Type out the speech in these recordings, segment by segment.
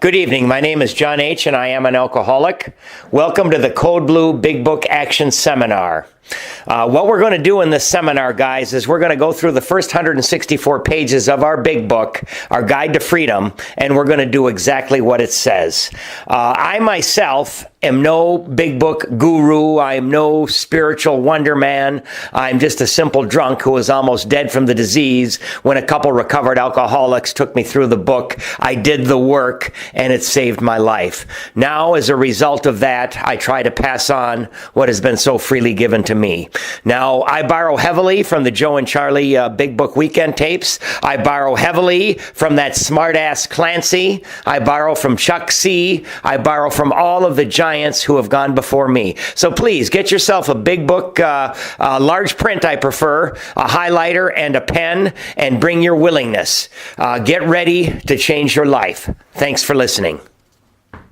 Good evening. My name is John H. and I am an alcoholic. Welcome to the Code Blue Big Book Action Seminar. What we're going to do in this seminar, guys, is we're going to go through the first 164 pages of our big book, our Guide to Freedom, and we're going to do exactly what it says. I myself am no big book guru. I am no spiritual wonder man. I'm just a simple drunk who was almost dead from the disease when a couple recovered alcoholics took me through the book. I did the work, and it saved my life. Now, as a result of that, I try to pass on what has been so freely given to me. Now, I borrow heavily from the Joe and Charlie Big Book Weekend tapes. I borrow heavily from that smartass Clancy. I borrow from Chuck C. I borrow from all of the giants who have gone before me. So please, get yourself a big book, large print I prefer, a highlighter and a pen, and bring your willingness. Get ready to change your life. Thanks for listening.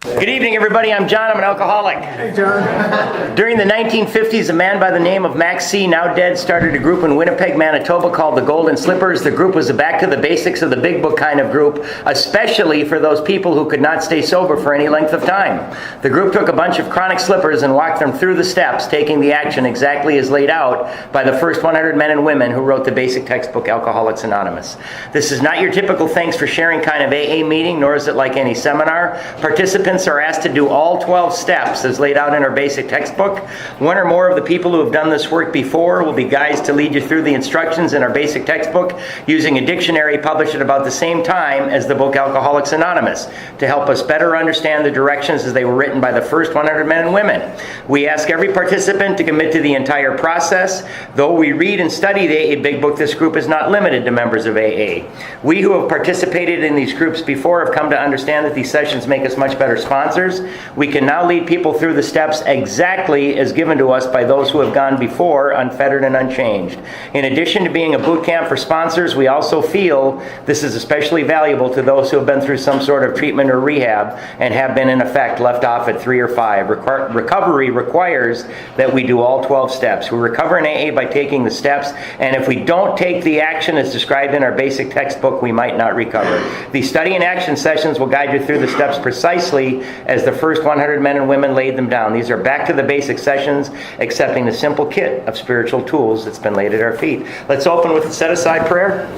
Good evening, everybody. I'm John. I'm an alcoholic. Hey, John. During the 1950s, a man by the name of Max C., now dead, started a group in Winnipeg, Manitoba called the Golden Slippers. The group was a back to the basics of the big book kind of group, especially for those people who could not stay sober for any length of time. The group took a bunch of chronic slippers and walked them through the steps, taking the action exactly as laid out by the first 100 men and women who wrote the basic textbook, Alcoholics Anonymous. This is not your typical thanks for sharing kind of AA meeting, nor is it like any seminar. Participants are asked to do all 12 steps as laid out in our basic textbook. One or more of the people who have done this work before will be guides to lead you through the instructions in our basic textbook using a dictionary published at about the same time as the book Alcoholics Anonymous to help us better understand the directions as they were written by the first 100 men and women. We ask every participant to commit to the entire process. Though we read and study the AA Big Book, this group is not limited to members of AA. We who have participated in these groups before have come to understand that these sessions make us much better sponsors. We can now lead people through the steps exactly as given to us by those who have gone before, unfettered and unchanged. In addition to being a boot camp for sponsors, we also feel this is especially valuable to those who have been through some sort of treatment or rehab and have been in effect left off at 3 or 5. Recovery requires that we do all 12 steps. We recover in AA by taking the steps, and if we don't take the action as described in our basic textbook, we might not recover. These study and action sessions will guide you through the steps precisely as the first 100 men and women laid them down. These are back to the basic sessions, accepting the simple kit of spiritual tools that's been laid at our feet. Let's open with a set-aside prayer.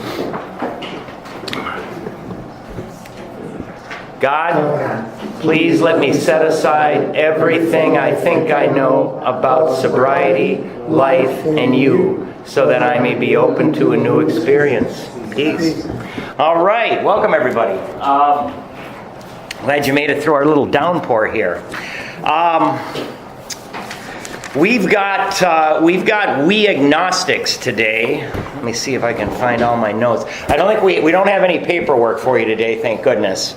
God, please let me set aside everything I think I know about sobriety, life, and you, so that I may be open to a new experience. Peace. All right, welcome everybody. Glad you made it through our little downpour here. We've got We Agnostics today. Let me see if I can find all my notes. I don't think we don't have any paperwork for you today, thank goodness.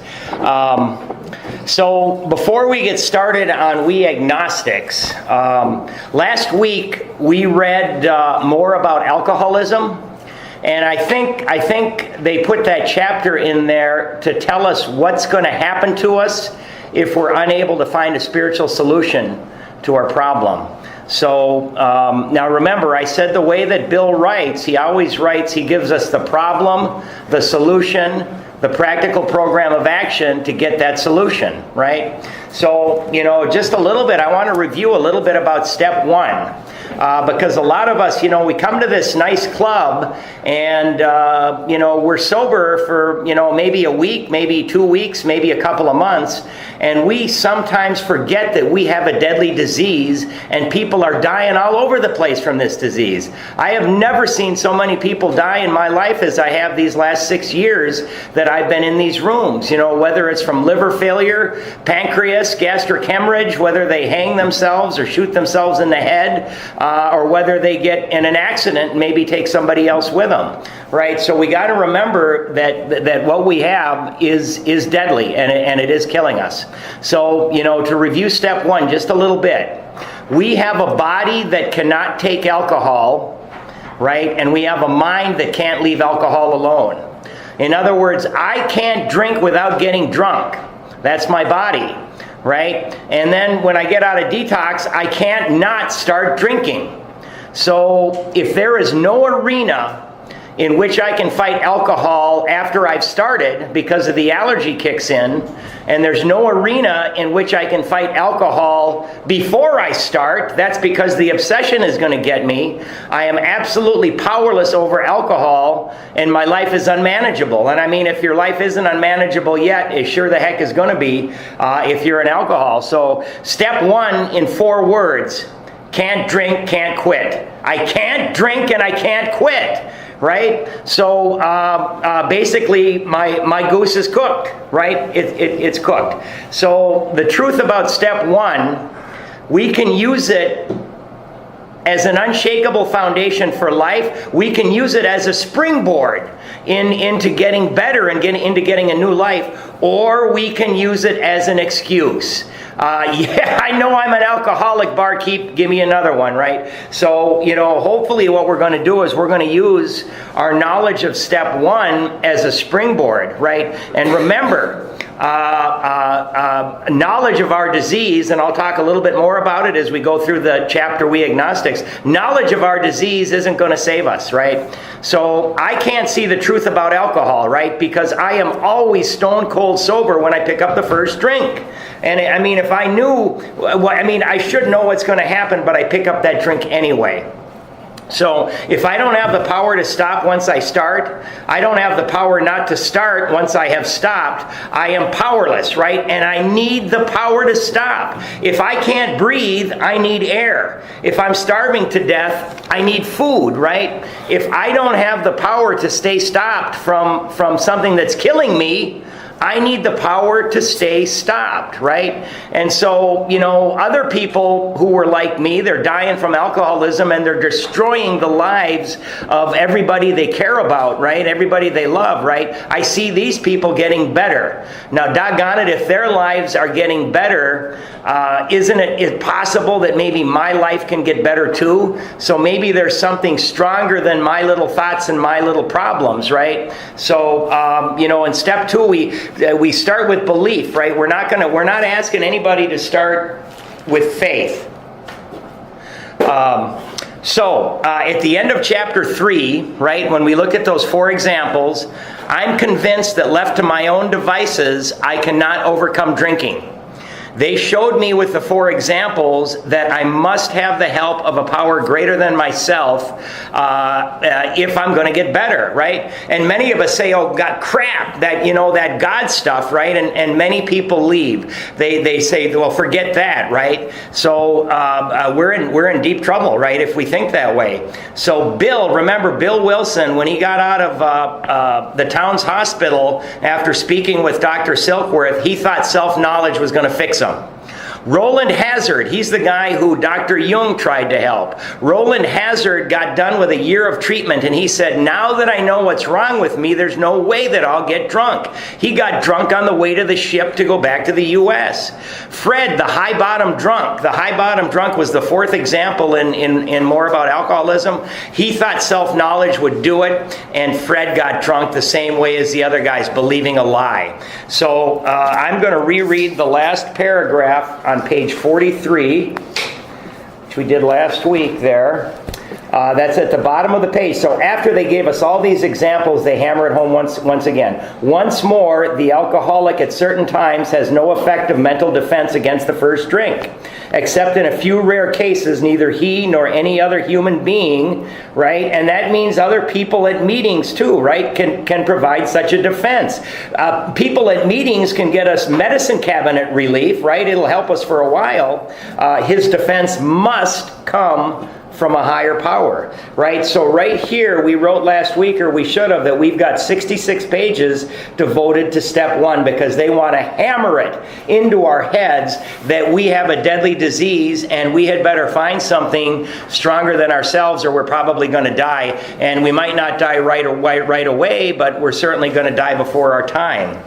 So before we get started on We Agnostics, last week we read more about alcoholism. And I think they put that chapter in there to tell us what's going to happen to us if we're unable to find a spiritual solution to our problem. So now remember, I said the way that Bill writes, he always writes, he gives us the problem, the solution, the practical program of action to get that solution, right? So, just a little bit, I want to review a little bit about step 1. Because a lot of us, we come to this nice club and, we're sober for, maybe a week, maybe 2 weeks, maybe a couple of months. And we sometimes forget that we have a deadly disease and people are dying all over the place from this disease. I have never seen so many people die in my life as I have these last 6 years that I've been in these rooms. Whether it's from liver failure, pancreas, gastric hemorrhage, whether they hang themselves or shoot themselves in the head, or whether they get in an accident and maybe take somebody else with them, right? So we got to remember that what we have is deadly and it is killing us. So, to review step 1 just a little bit, we have a body that cannot take alcohol, right? And we have a mind that can't leave alcohol alone. In other words, I can't drink without getting drunk. That's my body, right? And then when I get out of detox, I can't not start drinking. So if there is no arena in which I can fight alcohol after I've started because of the allergy kicks in, and there's no arena in which I can fight alcohol before I start. That's because the obsession is going to get me. I am absolutely powerless over alcohol, and my life is unmanageable. And I mean, if your life isn't unmanageable yet, it sure the heck is going to be if you're an alcohol. So step one in 4 words: can't drink, can't quit. I can't drink and I can't quit. Right? So basically my goose is cooked, right? It's cooked. So the truth about step 1, we can use it as an unshakable foundation for life. We can use it as a springboard into getting better and into getting a new life, or we can use it as an excuse. Yeah, I know I'm an alcoholic, barkeep, give me another one, right? So, hopefully what we're going to do is we're going to use our knowledge of step 1 as a springboard, right? And remember, knowledge of our disease, and I'll talk a little bit more about it as we go through the chapter We Agnostics, knowledge of our disease isn't going to save us, right? So I can't see the truth about alcohol, right? Because I am always stone cold sober when I pick up the first drink. And I mean, if I knew, I should know what's going to happen, but I pick up that drink anyway. So if I don't have the power to stop once I start, I don't have the power not to start once I have stopped, I am powerless, right? And I need the power to stop. If I can't breathe, I need air. If I'm starving to death, I need food, right? If I don't have the power to stay stopped from something that's killing me, I need the power to stay stopped, right? And so, other people who were like me, they're dying from alcoholism and they're destroying the lives of everybody they care about, right? Everybody they love, right? I see these people getting better. Now, doggone it, if their lives are getting better, isn't it possible that maybe my life can get better too? So maybe there's something stronger than my little thoughts and my little problems, right? So, in step 2, we start with belief, right? We're not asking anybody to start with faith. So at the end of chapter 3, right, when we look at those 4 examples, I'm convinced that left to my own devices, I cannot overcome drinking. They showed me with the 4 examples that I must have the help of a power greater than myself if I'm going to get better, right? And many of us say, oh, God, crap, that God stuff, right? And many people leave. They say, well, forget that, right? So we're in deep trouble, right, if we think that way. So remember Bill Wilson, when he got out of the town's hospital after speaking with Dr. Silkworth, he thought self-knowledge was going to fix him. Roland Hazard, he's the guy who Dr. Jung tried to help. Roland Hazard got done with a year of treatment and he said, now that I know what's wrong with me, there's no way that I'll get drunk. He got drunk on the way to the ship to go back to the U.S. Fred, the high bottom drunk. The high bottom drunk was the 4th example in more about alcoholism. He thought self-knowledge would do it, and Fred got drunk the same way as the other guys, believing a lie. So I'm going to reread the last paragraph on page 43, which we did last week there. That's at the bottom of the page. So after they gave us all these examples, they hammer it home once again. Once more, the alcoholic at certain times has no effective mental defense against the first drink. Except in a few rare cases, neither he nor any other human being, right? And that means other people at meetings too, right? Can provide such a defense. People at meetings can get us medicine cabinet relief, right? It'll help us for a while. His defense must come from a higher power, right? So right here, we wrote last week, or we should have, that we've got 66 pages devoted to step 1 because they want to hammer it into our heads that we have a deadly disease and we had better find something stronger than ourselves or we're probably going to die. And we might not die right away, but we're certainly going to die before our time.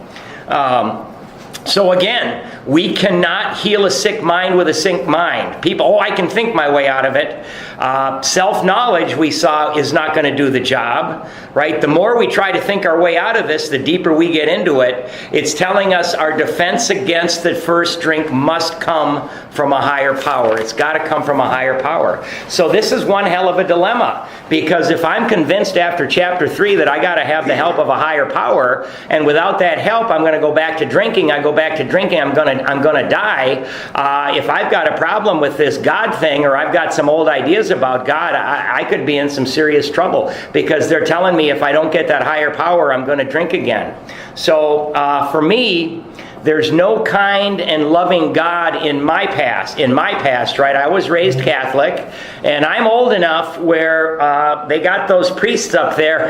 So again, we cannot heal a sick mind with a sick mind. People, I can think my way out of it. Self-knowledge, we saw, is not going to do the job, right? The more we try to think our way out of this, the deeper we get into it. It's telling us our defense against the first drink must come from a higher power. It's got to come from a higher power. So this is one hell of a dilemma, because if I'm convinced after chapter 3 that I got to have the help of a higher power, and without that help I'm going to go back to drinking, I go back to drinking, I'm gonna die. If I've got a problem with this God thing, or I've got some old ideas about God, I could be in some serious trouble, because they're telling me if I don't get that higher power, I'm going to drink again. So for me, there's no kind and loving God in my past, right? I was raised Catholic, and I'm old enough where they got those priests up there.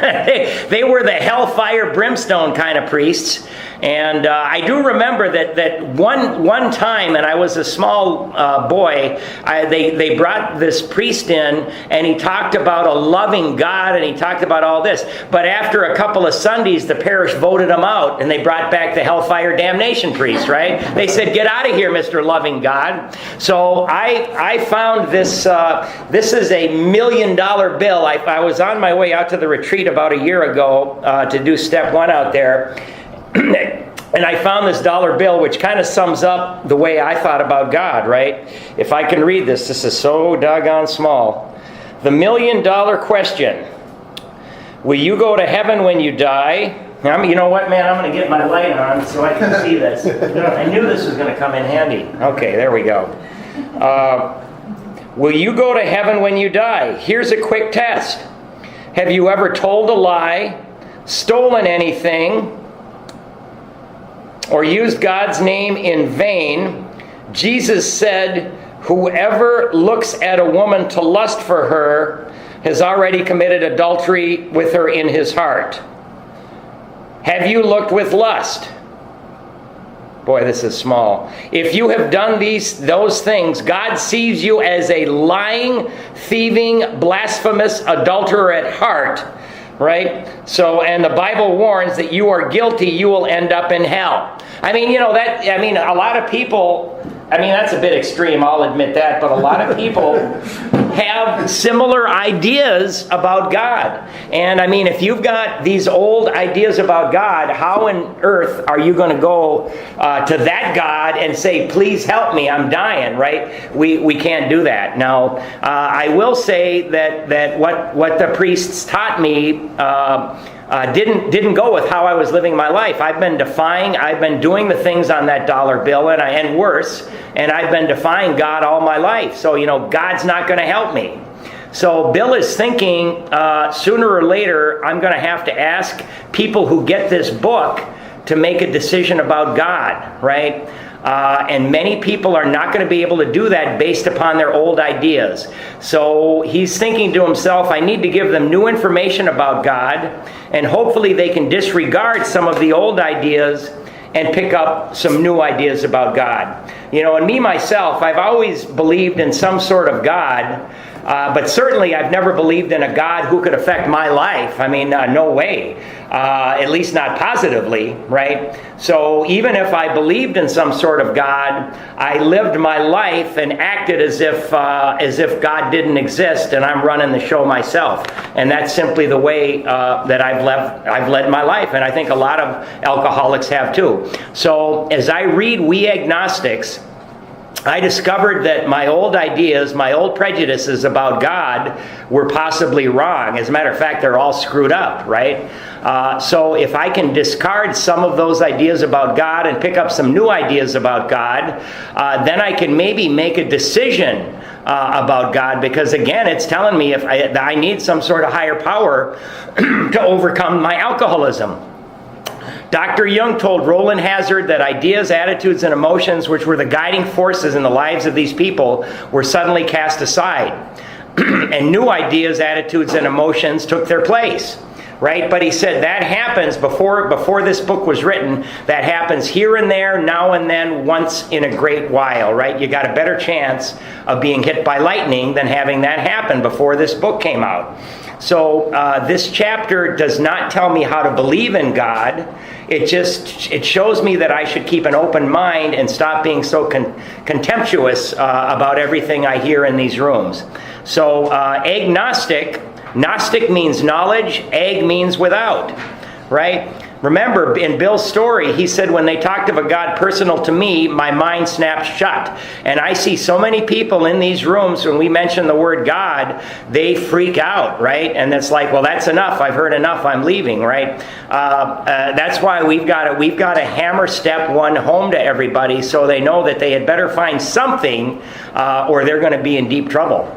They were the hellfire brimstone kind of priests. And I do remember that one time, and I was a small boy, they brought this priest in, and he talked about a loving God, and he talked about all this. But after a couple of Sundays, the parish voted him out, and they brought back the hellfire damnation priest, right? They said, "Get out of here, Mr. Loving God." So I found this. This is a $1 million bill. I was on my way out to the retreat about a year ago to do step 1 out there. And I found this dollar bill, which kind of sums up the way I thought about God, right? If I can read this is so doggone small. The $1 million question. Will you go to heaven when you die? Now, you know what, man? I'm going to get my light on so I can see this. I knew this was going to come in handy. Okay, there we go. Will you go to heaven when you die? Here's a quick test. Have you ever told a lie, stolen anything, or used God's name in vain? Jesus said, whoever looks at a woman to lust for her has already committed adultery with her in his heart. Have you looked with lust? Boy, this is small. If you have done those things, God sees you as a lying, thieving, blasphemous adulterer at heart. Right? So, and the Bible warns that you are guilty, you will end up in hell. I mean, a lot of people, that's a bit extreme, I'll admit that, but a lot of people have similar ideas about God. And if you've got these old ideas about God, how on earth are you going to go to that God and say, please help me, I'm dying, right? We can't do that. Now, I will say that what the priests taught me didn't go with how I was living my life. I've been doing the things on that dollar bill, and worse, and I've been defying God all my life. So, God's not going to help me. So Bill is thinking sooner or later I'm going to have to ask people who get this book to make a decision about God, right? And many people are not going to be able to do that based upon their old ideas. So he's thinking to himself, I need to give them new information about God, and hopefully they can disregard some of the old ideas and pick up some new ideas about God. And me, myself, I've always believed in some sort of God, but certainly I've never believed in a God who could affect my life. No way. At least not positively, right? So even if I believed in some sort of God, I lived my life and acted as if God didn't exist and I'm running the show myself. And that's simply the way that I've led my life, and I think a lot of alcoholics have too. So as I read We Agnostics, I discovered that my old ideas, my old prejudices about God were possibly wrong. As a matter of fact, they're all screwed up, right? So if I can discard some of those ideas about God and pick up some new ideas about God, then I can maybe make a decision about God, because again, it's telling me if I need some sort of higher power to overcome my alcoholism. Dr. Jung told Roland Hazard that ideas, attitudes, and emotions, which were the guiding forces in the lives of these people, were suddenly cast aside. And new ideas, attitudes, and emotions took their place. Right? But he said that happens before this book was written. That happens here and there, now and then, once in a great while, right? You got a better chance of being hit by lightning than having that happen before this book came out. So this chapter does not tell me how to believe in God. it shows me that I should keep an open mind and stop being so contemptuous about everything I hear in these rooms. So agnostic, Gnostic means knowledge, ag means without, right? Remember, in Bill's story, he said, when they talked of a God personal to me, my mind snapped shut. And I see so many people in these rooms, when we mention the word God, they freak out, right? And it's like, well, that's enough. I've heard enough. I'm leaving, right? That's why we've got to hammer step one home to everybody so they know that they had better find something or they're going to be in deep trouble.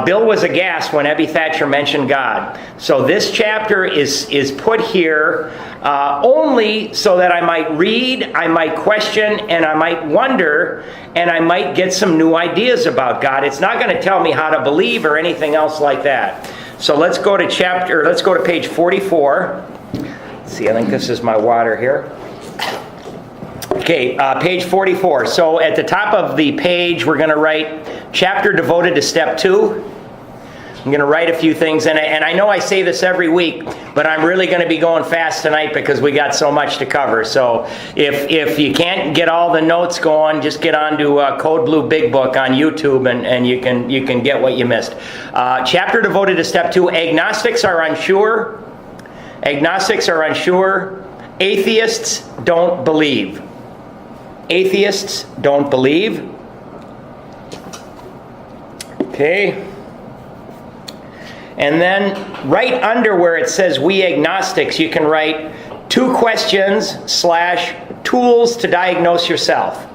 Bill was aghast when Ebby Thatcher mentioned God. So this chapter is put here only so that I might read, I might question, and I might wonder, and I might get some new ideas about God. It's not going to tell me how to believe or anything else like that. So let's go to page 44. Let's see, I think this is my water here. Okay, page 44. So at the top of the page, we're going to write chapter devoted to step 2. I'm going to write a few things, and I know I say this every week, but I'm really going to be going fast tonight because we got so much to cover. So if you can't get all the notes going, just get on to Code Blue Big Book on YouTube, and you can get what you missed. Chapter devoted to step 2. Agnostics are unsure. Agnostics are unsure. Atheists don't believe. Atheists don't believe. Okay. And then right under where it says we agnostics, you can write 2 questions / tools to diagnose yourself.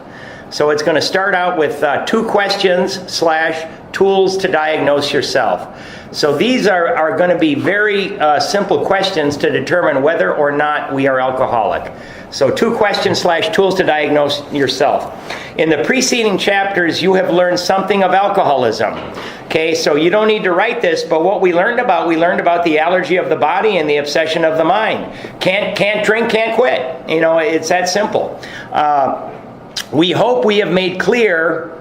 So it's going to start out with 2 questions / tools to diagnose yourself. So these are going to be very simple questions to determine whether or not we are alcoholic. So 2 questions / tools to diagnose yourself. In the preceding chapters, you have learned something of alcoholism. Okay, so you don't need to write this, but what we learned about the allergy of the body and the obsession of the mind. Can't drink, can't quit. You know, it's that simple. We hope we have made clear,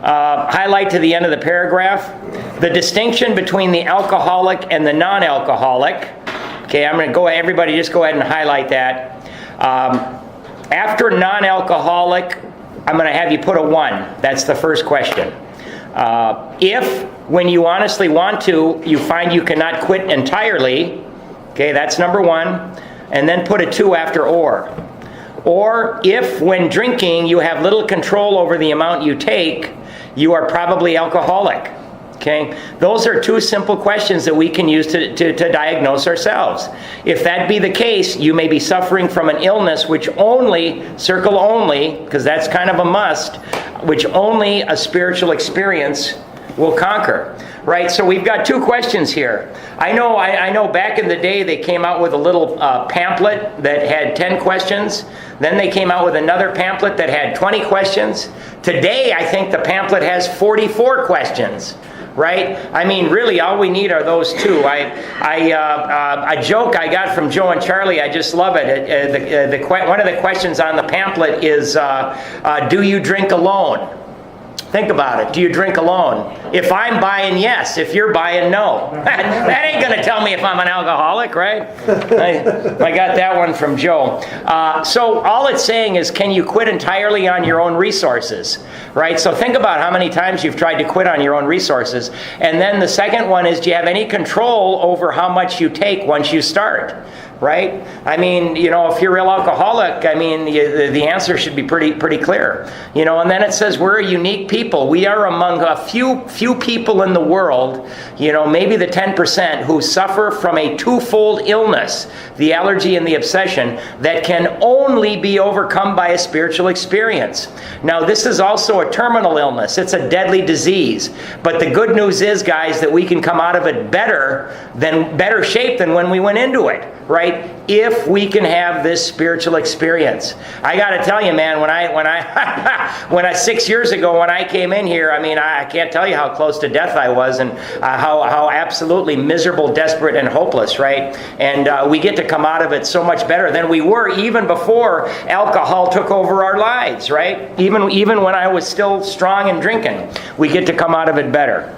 highlight to the end of the paragraph, the distinction between the alcoholic and the non-alcoholic. Okay, I'm going to everybody just go ahead and highlight that. After non-alcoholic, I'm going to have you put a 1. That's the first question. If, when you honestly want to, you find you cannot quit entirely, okay, that's number 1, and then put a 2 after or. Or if, when drinking, you have little control over the amount you take, you are probably alcoholic. Okay, those are 2 simple questions that we can use to diagnose ourselves. If that be the case, you may be suffering from an illness which only, circle only, because that's kind of a must, which only a spiritual experience will conquer. Right, so we've got 2 questions here. I know back in the day they came out with a little pamphlet that had 10 questions. Then they came out with another pamphlet that had 20 questions. Today, I think the pamphlet has 44 questions. Right? I mean, really, all we need are those 2. A joke I got from Joe and Charlie, I just love it. One of the questions on the pamphlet is, do you drink alone? Think about it. Do you drink alone? If I'm buying, yes. If you're buying, no. That ain't going to tell me if I'm an alcoholic, right? I got that one from Joe. So all it's saying is, can you quit entirely on your own resources? Right? So think about how many times you've tried to quit on your own resources. And then the second one is, do you have any control over how much you take once you start? Right? I mean, you know, if you're a real alcoholic, I mean, the answer should be pretty clear. You know, and then it says we're a unique people. We are among a few people in the world, you know, maybe the 10% who suffer from a 2-fold illness, the allergy and the obsession, that can only be overcome by a spiritual experience. Now, this is also a terminal illness. It's a deadly disease. But the good news is, guys, that we can come out of it better shape than when we went into it. Right? If we can have this spiritual experience. I got to tell you, man, when I 6 years ago when I came in here, I mean, I can't tell you how close to death I was, and how absolutely miserable, desperate, and hopeless, right? And we get to come out of it so much better than we were even before alcohol took over our lives, right? Even when I was still strong and drinking, we get to come out of it better.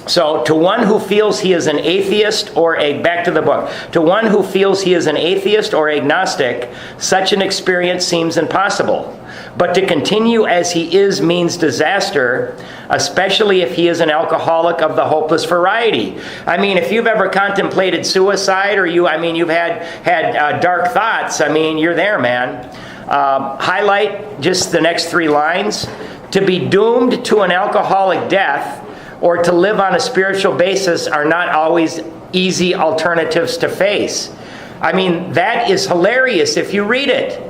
So, to one who feels he is an atheist or back to the book. To one who feels he is an atheist or agnostic, such an experience seems impossible. But to continue as he is means disaster, especially if he is an alcoholic of the hopeless variety. I mean, if you've ever contemplated suicide or you've had dark thoughts, I mean, you're there, man. Highlight just the next 3 lines. To be doomed to an alcoholic death or to live on a spiritual basis are not always easy alternatives to face. I mean, that is hilarious if you read it,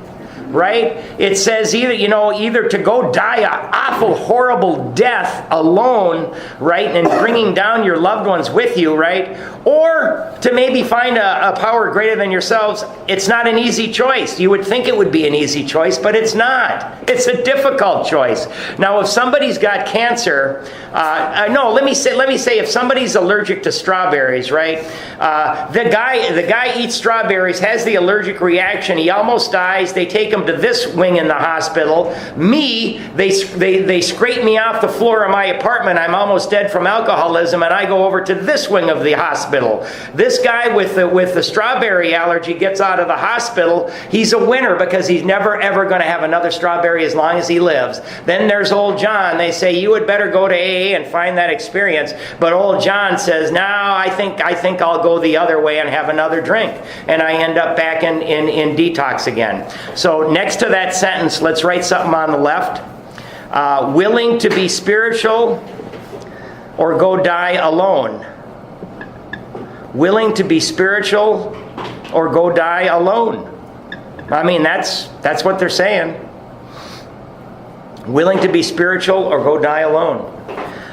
right? It says either to go die an awful, horrible death alone, right, and bringing down your loved ones with you, right? Or to maybe find a power greater than yourselves. It's not an easy choice. You would think it would be an easy choice, but it's not. It's a difficult choice. Now, if somebody's got cancer, let me say if somebody's allergic to strawberries, right? The guy eats strawberries, has the allergic reaction. He almost dies. They take him to this wing in the hospital. Me, they scrape me off the floor of my apartment. I'm almost dead from alcoholism, and I go over to this wing of the hospital. This guy with the strawberry allergy gets out of the hospital. He's a winner because he's never ever going to have another strawberry as long as he lives. Then there's old John. They say you would better go to AA and find that experience. But old John says, "No, I think I'll go the other way and have another drink," and I end up back in detox again. So next to that sentence, let's write something on the left. Willing to be spiritual or go die alone. Willing to be spiritual or go die alone. I mean, that's what they're saying. Willing to be spiritual or go die alone.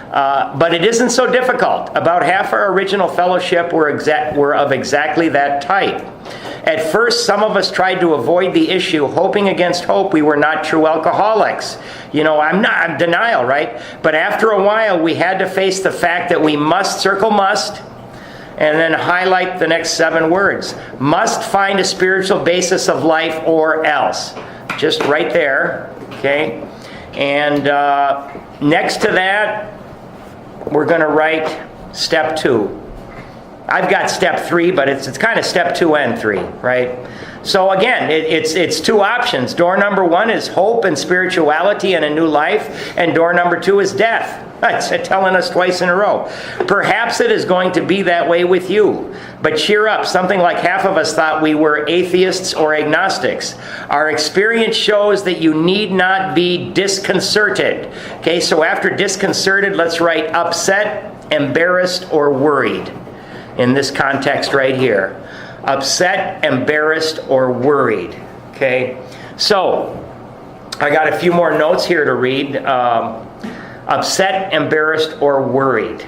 But it isn't so difficult. About half our original fellowship were of exactly that type. At first, some of us tried to avoid the issue, hoping against hope we were not true alcoholics. I'm denial, right? But after a while, we had to face the fact that we must, and then highlight the next 7 words. Must find a spiritual basis of life or else. Just right there, okay? And next to that, we're going to write step 2. I've got step 3, but it's kind of step 2 and 3, right? So again, it's 2 options. Door number 1 is hope and spirituality and a new life, and door number 2 is death. It's telling us twice in a row. Perhaps it is going to be that way with you. But cheer up. Something like half of us thought we were atheists or agnostics. Our experience shows that you need not be disconcerted. Okay, so after disconcerted, let's write upset, embarrassed, or worried. In this context right here. Upset, embarrassed, or worried. Okay, so I got a few more notes here to read. Upset, embarrassed, or worried.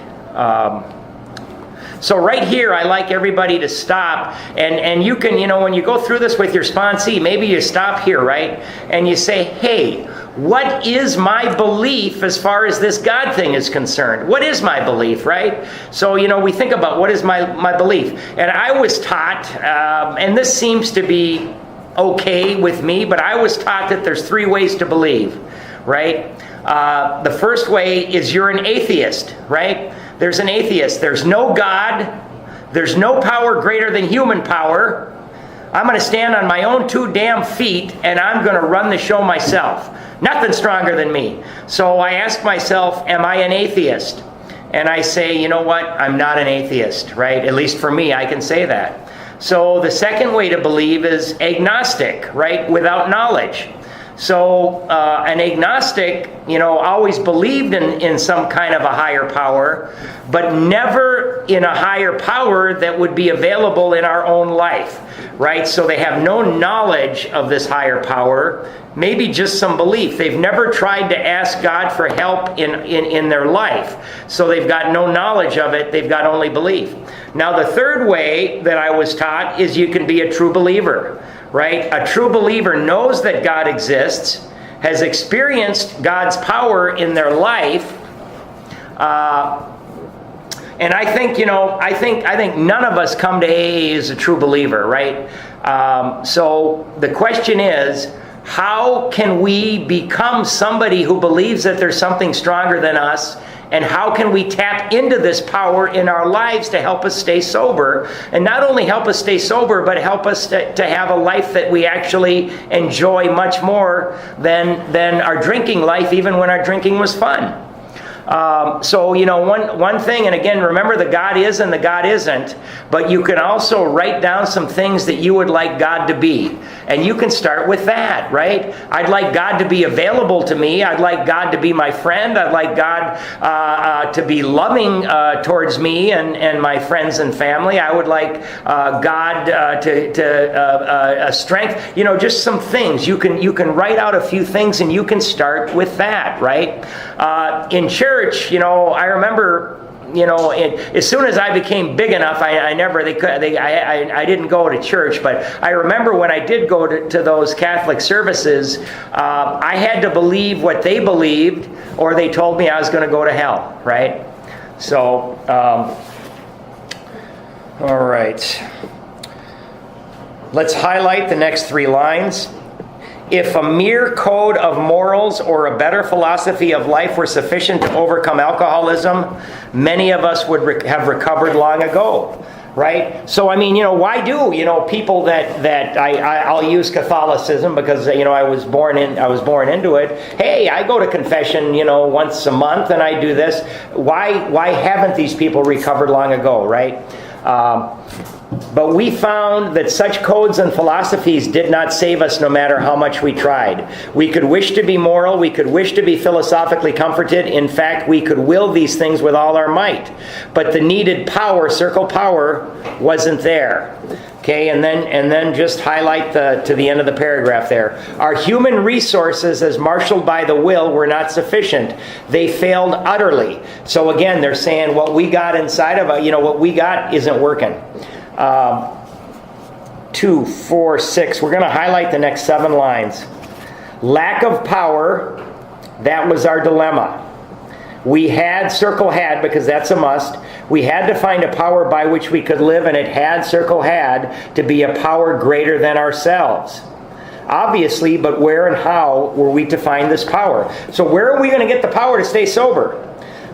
So right here, I like everybody to stop, and you can, when you go through this with your sponsee, maybe you stop here, right? And you say, hey, what is my belief as far as this God thing is concerned? What is my belief, right? So, we think about what is my belief. And I was taught, and this seems to be okay with me, but I was taught that there's 3 ways to believe, right? The first way is you're an atheist, right? There's an atheist. There's no God. There's no power greater than human power. I'm going to stand on my own 2 damn feet, and I'm going to run the show myself. Nothing stronger than me. So I ask myself, am I an atheist? And I say, you know what? I'm not an atheist, right? At least for me, I can say that. So the second way to believe is agnostic, right? Without knowledge. So an agnostic, always believed in some kind of a higher power, but never in a higher power that would be available in our own life, right? So they have no knowledge of this higher power, maybe just some belief. They've never tried to ask God for help in their life. So they've got no knowledge of it. They've got only belief. Now, the third way that I was taught is you can be a true believer. Right? A true believer knows that God exists, has experienced God's power in their life, and I think none of us come to AA as a true believer, right? So the question is, how can we become somebody who believes that there's something stronger than us And how can we tap into this power in our lives to help us stay sober? And not only help us stay sober, but help us to have a life that we actually enjoy much more than our drinking life, even when our drinking was fun. So, one thing, and again, remember the God is and the God isn't, but you can also write down some things that you would like God to be. And you can start with that, right? I'd like God to be available to me. I'd like God to be my friend. I'd like God to be loving towards me and my friends and family. I would like God to strength. Just some things. You can write out a few things, and you can start with that, right? In church, I remember, as soon as I became big enough, I didn't go to church, but I remember when I did go to those Catholic services, I had to believe what they believed, or they told me I was going to go to hell, right? So, all right. Let's highlight the next 3 lines. If a mere code of morals or a better philosophy of life were sufficient to overcome alcoholism, many of us would have recovered long ago, right? So, why do, people that I'll use Catholicism because, I was born into it. Hey, I go to confession, once a month and I do this. Why haven't these people recovered long ago, right? But we found that such codes and philosophies did not save us no matter how much we tried. We could wish to be moral. We could wish to be philosophically comforted. In fact, we could will these things with all our might. But the needed power, circle power, wasn't there. Okay, and then just highlight to the end of the paragraph there. Our human resources, as marshaled by the will, were not sufficient. They failed utterly. So again, they're saying what we got inside of what we got isn't working. 2, 4, 6. We're going to highlight the next 7 lines. Lack of power, that was our dilemma. We had, circle had, because that's a must. We had to find a power by which we could live, and it had, circle had, to be a power greater than ourselves. Obviously, but where and how were we to find this power? So where are we going to get the power to stay sober?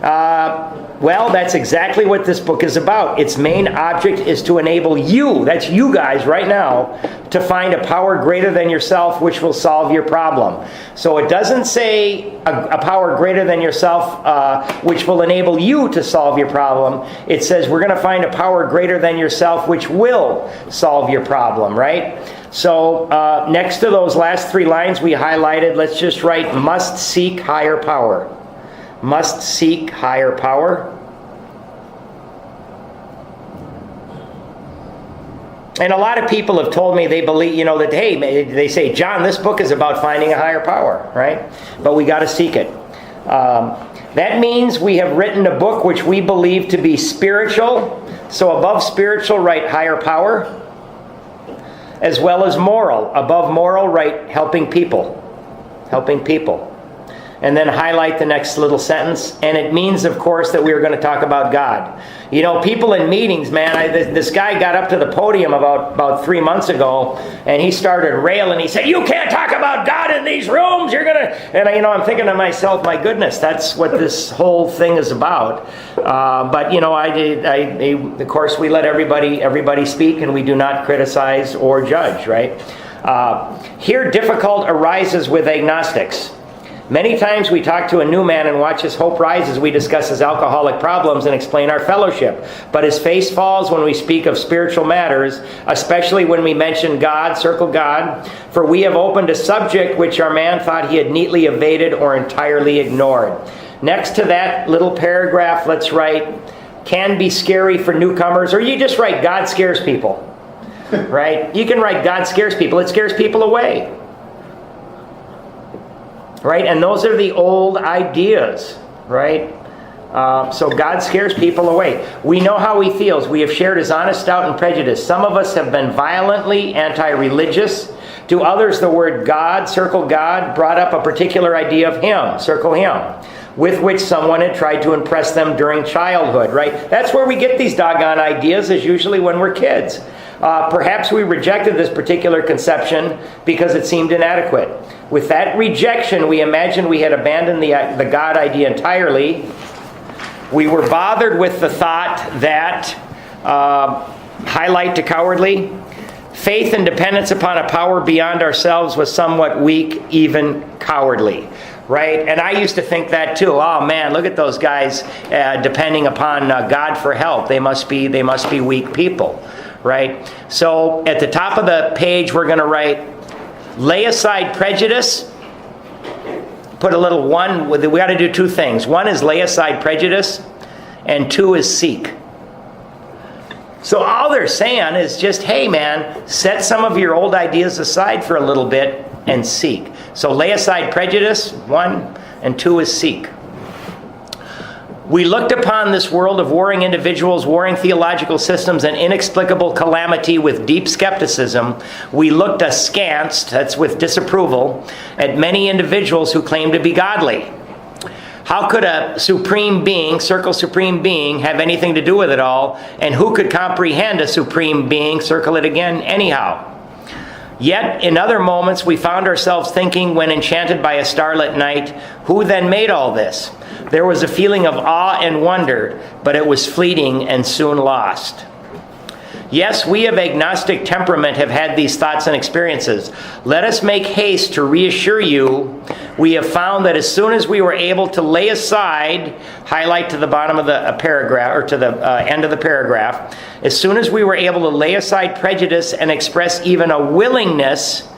Well, that's exactly what this book is about. Its main object is to enable you, that's you guys right now, to find a power greater than yourself which will solve your problem. So it doesn't say a power greater than yourself which will enable you to solve your problem. It says we're going to find a power greater than yourself which will solve your problem, right? So next to those last 3 lines we highlighted, let's just write must seek higher power. Must seek higher power. And a lot of people have told me they believe, that, hey, they say, John, this book is about finding a higher power, right? But we got to seek it. That means we have written a book which we believe to be spiritual. So above spiritual, write higher power. As well as moral. Above moral, write helping people. Helping people. And then highlight the next little sentence. And it means, of course, that we are going to talk about God. People in meetings, man, this guy got up to the podium about 3 months ago, and he started railing. He said, you can't talk about God in these rooms. You're going to... And, I'm thinking to myself, my goodness, that's what this whole thing is about. But, of course, we let everybody speak, and we do not criticize or judge, right? Here, difficult arises with agnostics. Many times we talk to a new man and watch his hope rise as we discuss his alcoholic problems and explain our fellowship. But his face falls when we speak of spiritual matters, especially when we mention God, circle God, for we have opened a subject which our man thought he had neatly evaded or entirely ignored. Next to that little paragraph, let's write, can be scary for newcomers, or you just write God scares people, right? You can write God scares people. It scares people away. Right? And those are the old ideas, right? So God scares people away. We know how he feels. We have shared his honest doubt and prejudice. Some of us have been violently anti-religious. To others, the word God, circle God, brought up a particular idea of him, circle him, with which someone had tried to impress them during childhood, right? That's where we get these doggone ideas, is usually when we're kids. Perhaps we rejected this particular conception because it seemed inadequate. With that rejection, we imagined we had abandoned the God idea entirely. We were bothered with the thought that, highlight to cowardly, faith and dependence upon a power beyond ourselves was somewhat weak, even cowardly. Right? And I used to think that too. Oh man, look at those guys depending upon God for help. They must be weak people. Right? So at the top of the page we're going to write, lay aside prejudice. Put a little one. We got to do two things. One is lay aside prejudice, and two is seek. So all they're saying is just, hey man, set some of your old ideas aside for a little bit and seek. So lay aside prejudice, one, and two is seek. We looked upon this world of warring individuals, warring theological systems, and inexplicable calamity with deep skepticism. We looked askance, that's with disapproval, at many individuals who claim to be godly. How could a supreme being, circle supreme being, have anything to do with it all? And who could comprehend a supreme being, circle it again, anyhow? Yet, in other moments, we found ourselves thinking, when enchanted by a starlit night, who then made all this? There was a feeling of awe and wonder, but it was fleeting and soon lost. Yes, we of agnostic temperament have had these thoughts and experiences. Let us make haste to reassure you. We have found that as soon as we were able to lay aside, highlight to the bottom of the paragraph, or to the end of the paragraph, as soon as we were able to lay aside prejudice and express even a willingness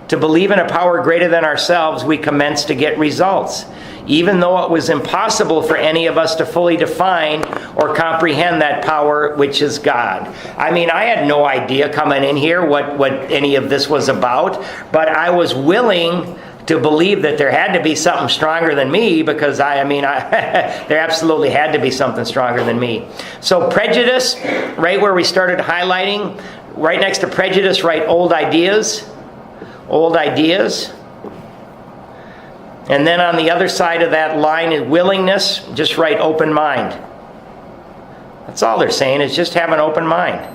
to believe in a power greater than ourselves, we commenced to get results, even though it was impossible for any of us to fully define or comprehend that power, which is God. I mean, I had no idea coming in here what any of this was about, but I was willing to believe that there had to be something stronger than me, because there absolutely had to be something stronger than me. So prejudice, right where we started highlighting, right next to prejudice, write old ideas. Old ideas. And then on the other side of that line is willingness, just write open mind. That's all they're saying, is just have an open mind.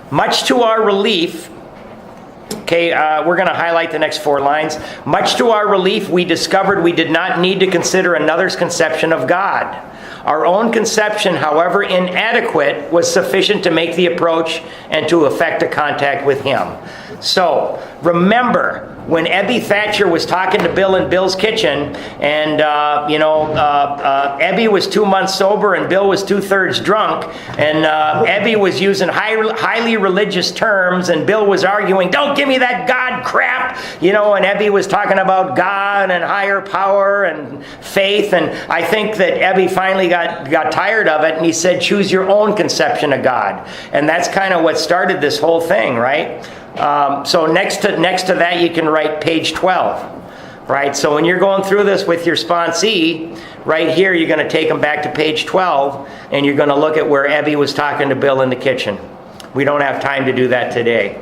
Much to our relief, we're going to highlight the next 4 lines. Much to our relief, we discovered we did not need to consider another's conception of God. Our own conception, however inadequate, was sufficient to make the approach and to effect a contact with Him. So, remember, when Ebby Thatcher was talking to Bill in Bill's kitchen, and Ebby was 2 months sober and Bill was 2/3 drunk, and Ebby was using highly religious terms, and Bill was arguing, "Don't give me that God crap," and Ebby was talking about God and higher power and faith, and I think that Ebby finally got tired of it, and he said, "Choose your own conception of God," and that's kind of what started this whole thing, right? So next to that, you can write page 12, right? So when you're going through this with your sponsee, right here, you're going to take them back to page 12, and you're going to look at where Ebby was talking to Bill in the kitchen. We don't have time to do that today.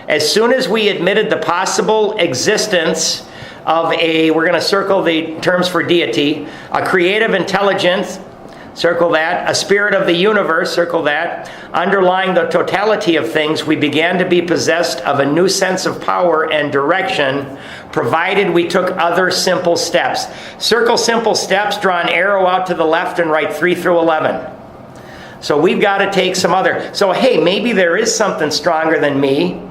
As soon as we admitted the possible existence of we're going to circle the terms for deity, a creative intelligence, circle that, a spirit of the universe, circle that, underlying the totality of things, we began to be possessed of a new sense of power and direction, provided we took other simple steps. Circle simple steps, draw an arrow out to the left and write 3 through 11. So we've got to take some other. So hey, maybe there is something stronger than me.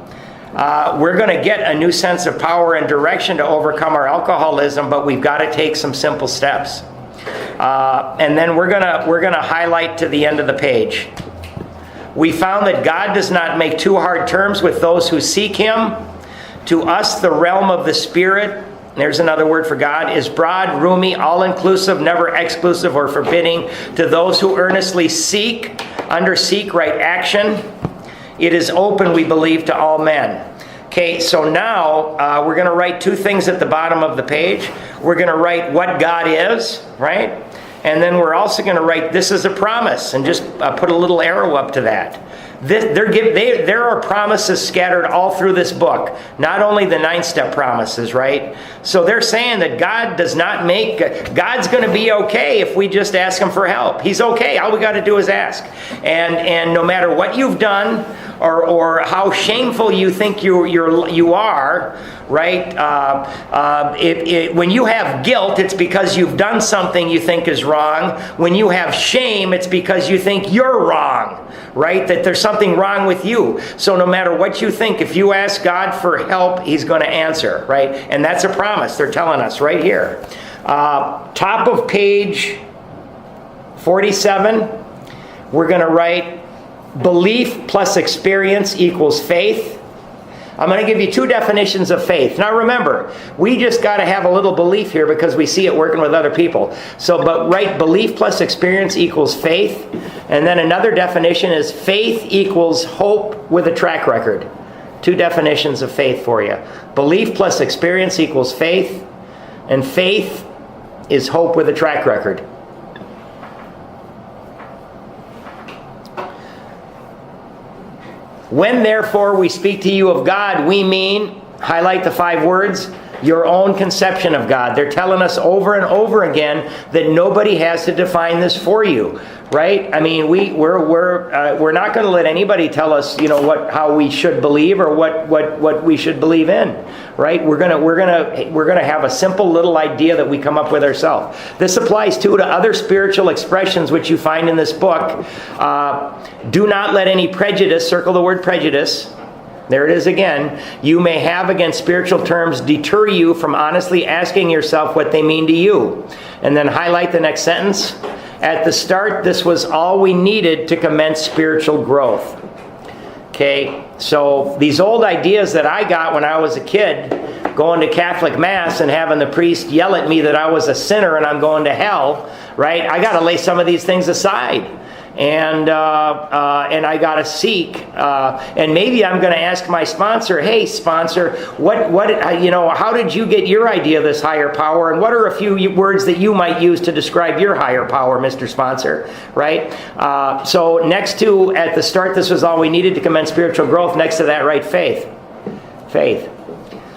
We're going to get a new sense of power and direction to overcome our alcoholism, but we've got to take some simple steps. And then we're gonna highlight to the end of the page. We found that God does not make too hard terms with those who seek Him. To us, the realm of the Spirit, there's another word for God, is broad, roomy, all-inclusive, never exclusive or forbidding. To those who earnestly seek, under seek, write action. It is open, we believe, to all men. Okay, so now we're going to write 2 things at the bottom of the page. We're going to write what God is, right? And then we're also going to write this is a promise, and just put a little arrow up to that. There are promises scattered all through this book, not only the 9-step promises, right? So they're saying that God's going to be okay if we just ask Him for help. He's okay. All we got to do is ask. And no matter what you've done, or how shameful you think you are, right? When you have guilt, it's because you've done something you think is wrong. When you have shame, it's because you think you're wrong, right? That there's something wrong with you. So no matter what you think, if you ask God for help, He's going to answer, right? And that's a promise they're telling us right here. Top of page 47, we're going to write belief plus experience equals faith. I'm going to give you two definitions of faith. Now remember, we just got to have a little belief here because we see it working with other people. But write belief plus experience equals faith. And then another definition is faith equals hope with a track record. Two definitions of faith for you. Belief plus experience equals faith. And faith is hope with a track record. When therefore we speak to you of God, we mean, highlight the 5 words, your own conception of God. They're telling us over and over again that nobody has to define this for you, right? I mean, we're not going to let anybody tell us, how we should believe or what we should believe in, right? We're gonna have a simple little idea that we come up with ourselves. This applies too to other spiritual expressions which you find in this book. Do not let any prejudice, circle the word prejudice. There it is again. You may have against spiritual terms deter you from honestly asking yourself what they mean to you. And then highlight the next sentence. At the start, this was all we needed to commence spiritual growth. Okay, so these old ideas that I got when I was a kid, going to Catholic Mass and having the priest yell at me that I was a sinner and I'm going to hell, right? I got to lay some of these things aside. And I got to seek, and maybe I'm going to ask my sponsor, hey sponsor, how did you get your idea of this higher power, and what are a few words that you might use to describe your higher power, Mr. Sponsor, right? So next to, at the start, this was all we needed to commence spiritual growth. Next to that, write faith. Faith.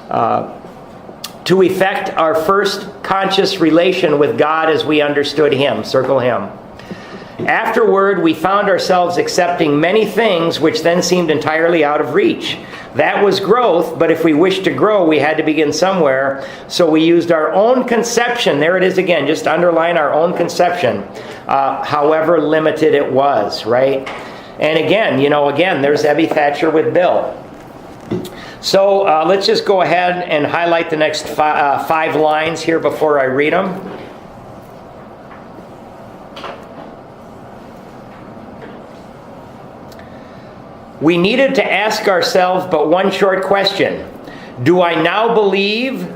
To effect our first conscious relation with God as we understood Him. Circle Him. Afterward, we found ourselves accepting many things which then seemed entirely out of reach. That was growth, but if we wished to grow, we had to begin somewhere. So we used our own conception. There it is again, just underline our own conception, however limited it was, right? And again, there's Ebby Thatcher with Bill. So let's just go ahead and highlight the next 5 lines here before I read them. We needed to ask ourselves but one short question. Do I now believe,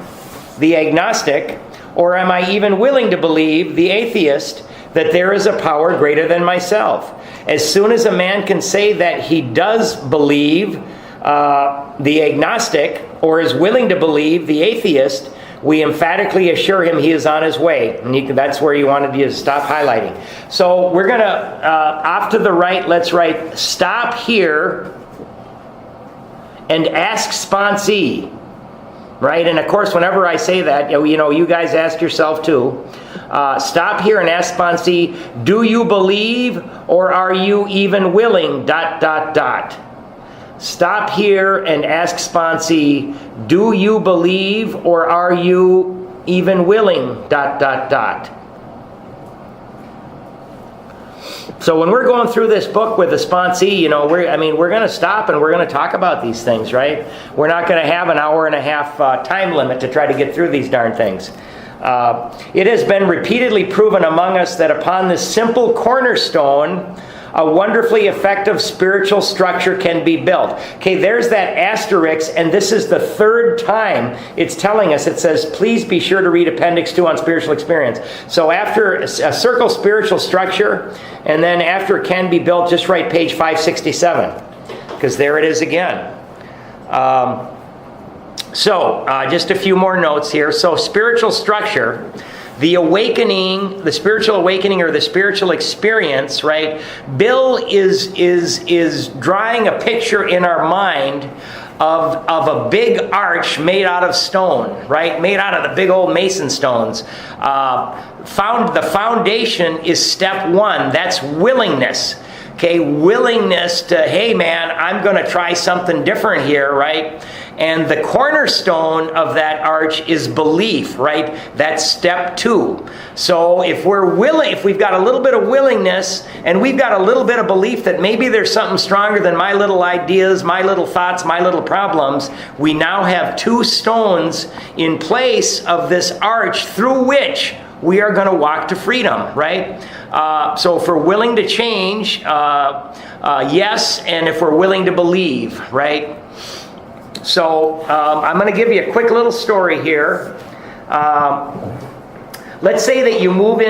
the agnostic, or am I even willing to believe, the atheist, that there is a power greater than myself? As soon as a man can say that he does believe, the agnostic, or is willing to believe, the atheist, we emphatically assure him he is on his way. And that's where you wanted to stop highlighting. So we're going to, off to the right, let's write, stop here and ask sponsee. Right? And of course, whenever I say that, you guys ask yourself too. Stop here and ask sponsee, do you believe or are you even willing, ... Stop here and ask sponsee, do you believe or are you even willing, ... So when we're going through this book with the sponsee, we're going to stop and we're going to talk about these things, right? We're not going to have an hour and a half time limit to try to get through these darn things. It has been repeatedly proven among us that upon this simple cornerstone, a wonderfully effective spiritual structure can be built. Okay, there's that asterisk, and this is the 3rd time it's telling us. It says, please be sure to read Appendix 2 on spiritual experience. So after a circle spiritual structure, and then after can be built, just write page 567, because there it is again. Just a few more notes here. So spiritual structure, the awakening, the spiritual awakening or the spiritual experience, right? Bill is drawing a picture in our mind of a big arch made out of stone, right? Made out of the big old mason stones. The foundation is step 1. That's willingness. Okay, willingness to, hey man, I'm going to try something different here, right? And the cornerstone of that arch is belief, right? That's step 2. So if we're willing, if we've got a little bit of willingness and we've got a little bit of belief that maybe there's something stronger than my little ideas, my little thoughts, my little problems, we now have 2 stones in place of this arch through which we are going to walk to freedom, right? So if we're willing to change, yes, and if we're willing to believe, right? So I'm going to give you a quick little story here. Let's say that you move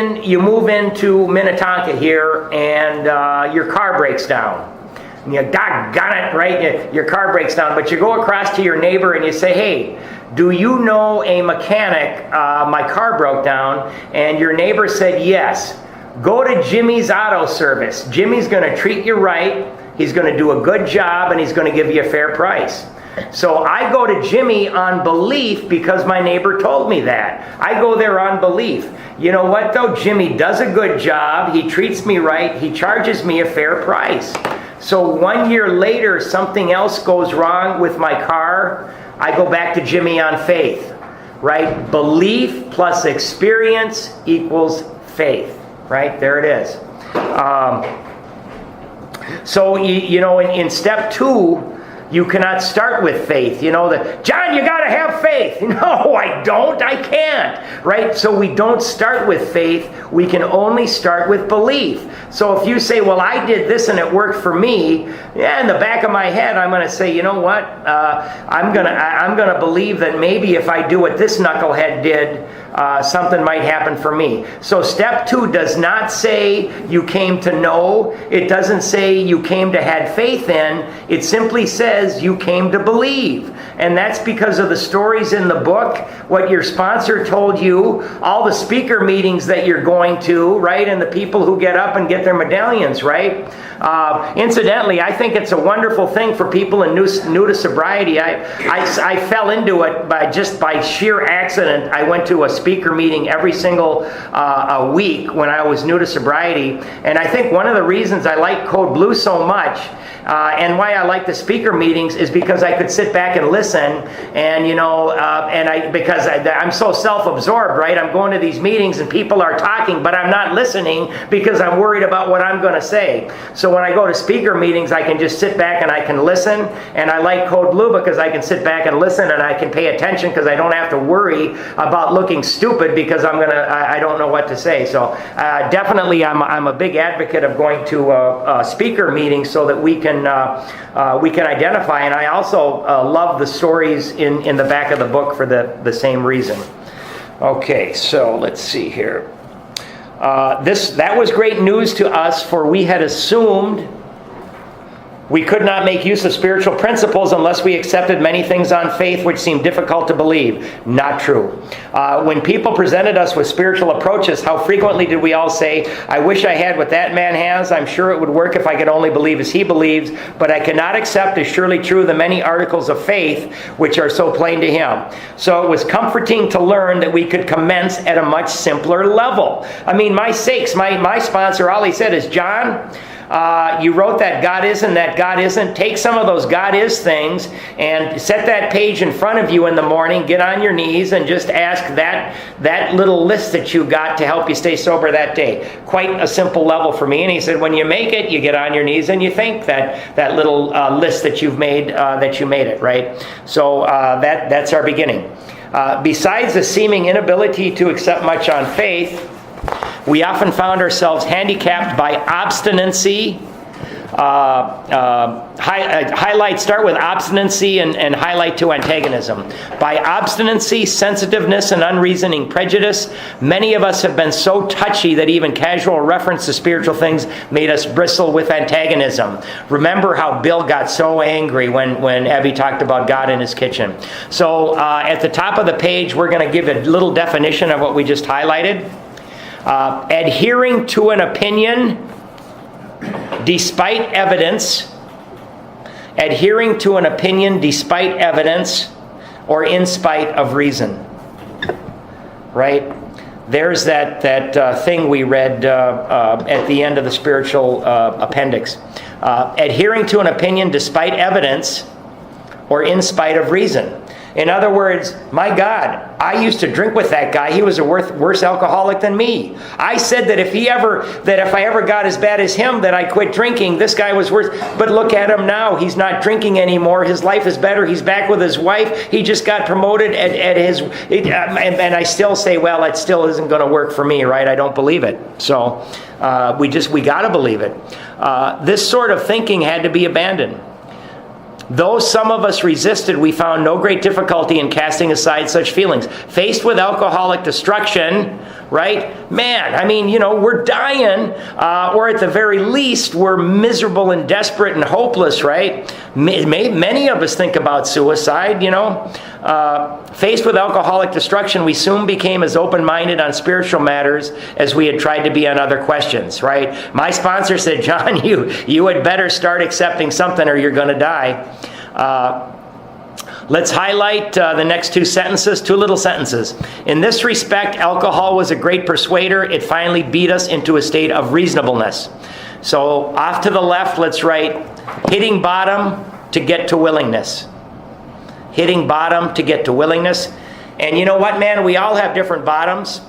into Minnetonka here, and your car breaks down. And you doggone it, right? Your car breaks down, but you go across to your neighbor and you say, hey, do you know a mechanic? My car broke down. And your neighbor said, yes. Go to Jimmy's Auto Service. Jimmy's going to treat you right. He's going to do a good job, and he's going to give you a fair price. So I go to Jimmy on belief because my neighbor told me that. I go there on belief. You know what, though? Jimmy does a good job. He treats me right. He charges me a fair price. So 1 year later, something else goes wrong with my car. I go back to Jimmy on faith, right? Belief plus experience equals faith, right? There it is. So, in step 2, you cannot start with faith. John, you got to have faith. No, I don't. I can't. Right? So we don't start with faith. We can only start with belief. So if you say, well, I did this and it worked for me, in the back of my head, I'm going to say, you know what? I'm going to believe that maybe if I do what this knucklehead did, something might happen for me. So step 2 does not say you came to know. It doesn't say you came to have faith in. It simply says you came to believe. And that's because of the stories in the book, what your sponsor told you, all the speaker meetings that you're going to, right? And the people who get up and get their medallions, right? Incidentally, I think it's a wonderful thing for people new to sobriety. I fell into it by sheer accident. I went to a speaker meeting every single week when I was new to sobriety. And I think one of the reasons I like Code Blue so much and why I like the speaker meetings is because I could sit back and listen, and because I'm so self-absorbed, right? I'm going to these meetings and people are talking, but I'm not listening because I'm worried about what I'm going to say. So when I go to speaker meetings, I can just sit back and I can listen, and I like Code Blue because I can sit back and listen and I can pay attention because I don't have to worry about looking stupid because I don't know what to say. So definitely, I'm a big advocate of going to speaker meetings so that we can identify. And I also love the stories in the back of the book for the same reason. Okay, so let's see here. That was great news to us, for we had assumed we could not make use of spiritual principles unless we accepted many things on faith which seemed difficult to believe. Not true. When people presented us with spiritual approaches, how frequently did we all say, I wish I had what that man has. I'm sure it would work if I could only believe as he believes, but I cannot accept as surely true the many articles of faith which are so plain to him. So it was comforting to learn that we could commence at a much simpler level. I mean, my sakes, my sponsor, all he said is, John, you wrote that God is and that God isn't. Take some of those God is things and set that page in front of you in the morning. Get on your knees and just ask that little list that you got to help you stay sober that day. Quite a simple level for me. And he said, when you make it, you get on your knees and you thank that little list that you've made, that you made it, right? So that's our beginning. Besides the seeming inability to accept much on faith, we often found ourselves handicapped by obstinacy. Start with obstinacy and highlight to antagonism. By obstinacy, sensitiveness, and unreasoning prejudice, many of us have been so touchy that even casual reference to spiritual things made us bristle with antagonism. Remember how Bill got so angry when Abby talked about God in his kitchen. So at the top of the page, we're going to give a little definition of what we just highlighted. Adhering to an opinion despite evidence, adhering to an opinion despite evidence, or in spite of reason. Right? There's that thing we read at the end of the spiritual appendix. Adhering to an opinion despite evidence or in spite of reason. In other words, my God, I used to drink with that guy. He was a worse alcoholic than me. I said that if I ever got as bad as him, that I quit drinking. This guy was worse. But look at him now. He's not drinking anymore. His life is better. He's back with his wife. He just got promoted at his. And I still say, well, it still isn't going to work for me, right? I don't believe it. So we got to believe it. This sort of thinking had to be abandoned. Though some of us resisted, we found no great difficulty in casting aside such feelings. Faced with alcoholic destruction, right? Man, I mean, we're dying, or at the very least, we're miserable and desperate and hopeless, right? Many of us think about suicide, Faced with alcoholic destruction, we soon became as open-minded on spiritual matters as we had tried to be on other questions, right? My sponsor said, John, you had better start accepting something or you're going to die. Let's highlight the next two little sentences. In this respect, alcohol was a great persuader. It finally beat us into a state of reasonableness. So off to the left, let's write, hitting bottom to get to willingness. Hitting bottom to get to willingness. And you know what, man? We all have different bottoms.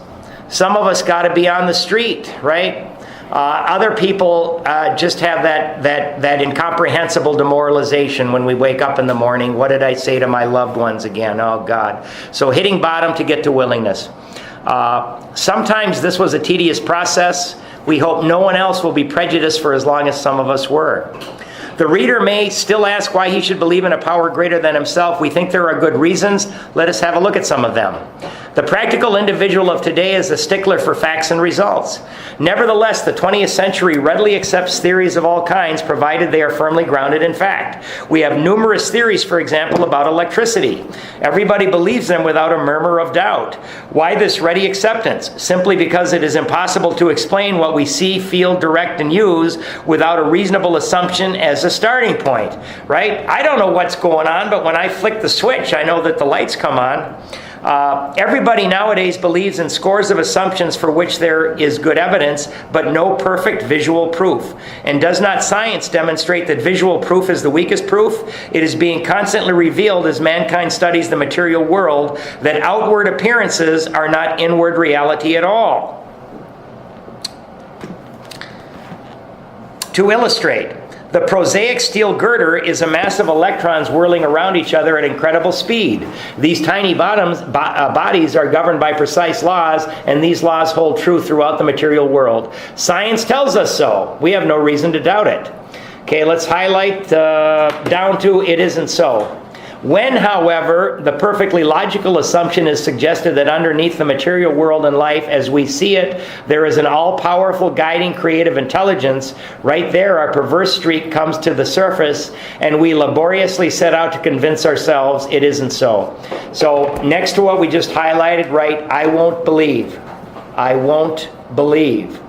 Some of us got to be on the street, right? Other people just have that incomprehensible demoralization when we wake up in the morning. What did I say to my loved ones again? Oh, God. So hitting bottom to get to willingness. Sometimes this was a tedious process. We hope no one else will be prejudiced for as long as some of us were. The reader may still ask why he should believe in a power greater than himself. We think there are good reasons. Let us have a look at some of them. The practical individual of today is a stickler for facts and results. Nevertheless, the 20th century readily accepts theories of all kinds, provided they are firmly grounded in fact. We have numerous theories, for example, about electricity. Everybody believes them without a murmur of doubt. Why this ready acceptance? Simply because it is impossible to explain what we see, feel, direct, and use without a reasonable assumption as a starting point, right? I don't know what's going on, but when I flick the switch, I know that the lights come on. Everybody nowadays believes in scores of assumptions for which there is good evidence, but no perfect visual proof. And does not science demonstrate that visual proof is the weakest proof? It is being constantly revealed as mankind studies the material world that outward appearances are not inward reality at all. To illustrate, the prosaic steel girder is a mass of electrons whirling around each other at incredible speed. These tiny bodies are governed by precise laws, and these laws hold true throughout the material world. Science tells us so. We have no reason to doubt it. Okay, let's highlight down to it isn't so. When, however, the perfectly logical assumption is suggested that underneath the material world and life as we see it, there is an all-powerful guiding creative intelligence, right there our perverse streak comes to the surface, and we laboriously set out to convince ourselves it isn't so. So next to what we just highlighted, right, I won't believe. I won't believe.